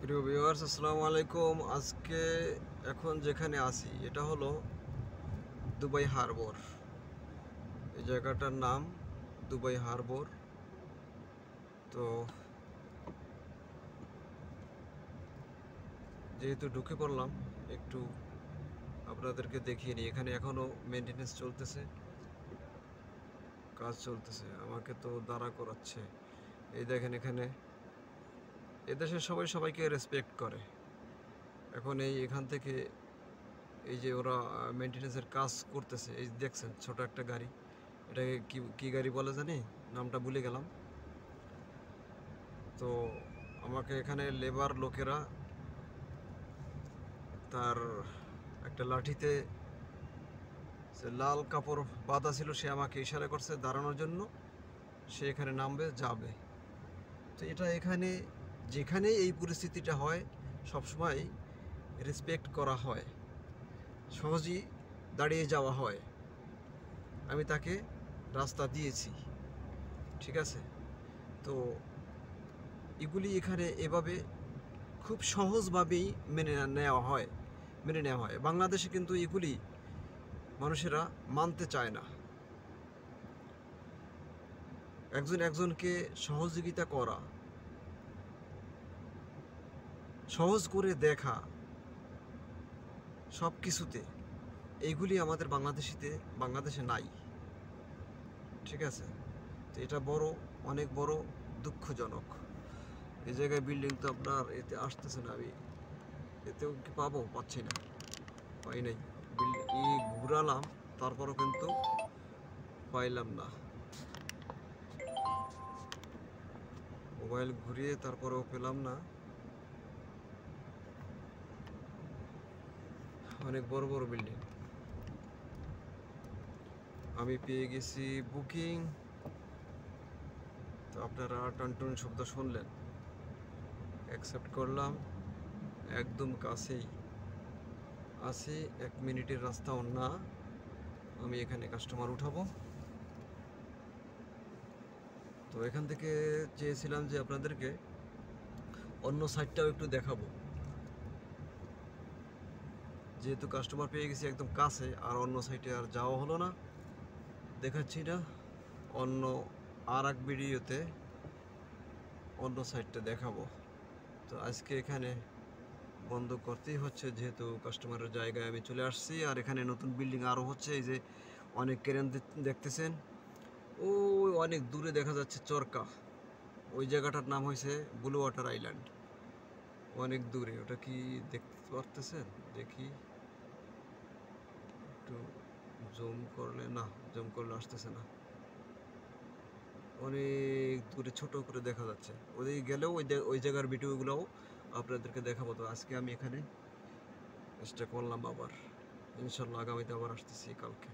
প্রিয় ভিউয়ার্স, আসসালামু আলাইকুম। আজকে এখন যেখানে আছি এটা হলো দুবাই হারবার। এই জায়গাটার নাম দুবাই হারবার। তো যেহেতু ঢুকে পড়লাম, একটু আপনাদেরকে দেখিয়ে নিই। এখানে এখনও মেনটেনেন্স চলতেছে, কাজ চলতেছে। আমাকে তো দাঁড়া করাচ্ছে। এই দেখেন, এখানে এদেশের সবাই সবাইকে রেসপেক্ট করে। এখন এখান থেকে এই যে ওরা মেনটেনেন্সের কাজ করতেছে, এই দেখছেন ছোট একটা গাড়ি। এটাকে কি কি গাড়ি বলে জানি, নামটা ভুলে গেলাম। তো আমাকে এখানে লেবার লোকেরা তার একটা লাঠিতে সে লাল কাপড় বাঁধা ছিল, সে আমাকে ইশারা করছে দাঁড়ানোর জন্য। সে এখানে নামবে, যাবে। তো এটা এখানে যেখানে এই পরিস্থিতিটা হয় সবসময় রেসপেক্ট করা হয়, সহজেই দাঁড়িয়ে যাওয়া হয়। আমি তাকে রাস্তা দিয়েছি, ঠিক আছে। তো এগুলি এখানে এভাবে খুব সহজভাবেই মেনে নেওয়া হয়। বাংলাদেশে কিন্তু এগুলি মানুষেরা মানতে চায় না। একজন একজনকে সহযোগিতা করা, সহজ করে দেখা সব কিছুতে, এইগুলি আমাদের বাংলাদেশে নাই, ঠিক আছে। তো এটা অনেক বড় দুঃখজনক। এই জায়গায় বিল্ডিং তো আপনার এতে আসতেছে না, আমি এতেও কি পাচ্ছি না, পাই নাই। ঘুরালাম, তারপরও কিন্তু পাইলাম না। মোবাইল ঘুরিয়ে তারপরেও পেলাম না। অনেক বড় বড় বিল্ডিং। আমি পেয়ে গেছি বুকিং। তো আপনারা টনটন শব্দ শুনলেন, অ্যাকসেপ্ট করলাম। একদম কাছেই আছি, 1 মিনিটের রাস্তাও না। আমি এখানে কাস্টমার উঠাবো। তো এখান থেকে চেয়েছিলাম যে আপনাদেরকে অন্য সাইডটাও একটু দেখাবো। যেহেতু কাস্টমার পেয়ে গেছি একদম কাছে, আর অন্য সাইডে আর যাওয়া হলো না, দেখাচ্ছি না। অন্য আর এক ভিডিওতে অন্য সাইডটা দেখাবো। তো আজকে এখানে বন্ধ করতেই হচ্ছে, যেহেতু কাস্টমারের জায়গায় আমি চলে আসছি। আর এখানে নতুন বিল্ডিং আরও হচ্ছে। এই যে অনেক ক্রেন দেখতেছেন, ওই অনেক দূরে দেখা যাচ্ছে চরকা। ওই জায়গাটার নাম হয়েছে ব্লু ওয়াটার আইল্যান্ড। অনেক দূরে, ওটা কি দেখতে পারতেছেন? দেখি একটু জুম করলে, না জুম করলে আসতেছে না। অনেক দূরে ছোট করে দেখা যাচ্ছে। ওদিকে গেলেও ওই জায়গার ভিডিওগুলোও আপনাদেরকে দেখাবো। তো আজকে আমি এখানে চেষ্টা করলাম, আবার ইনশাল্লাহ আগামীতে আবার আসতেছি কালকে।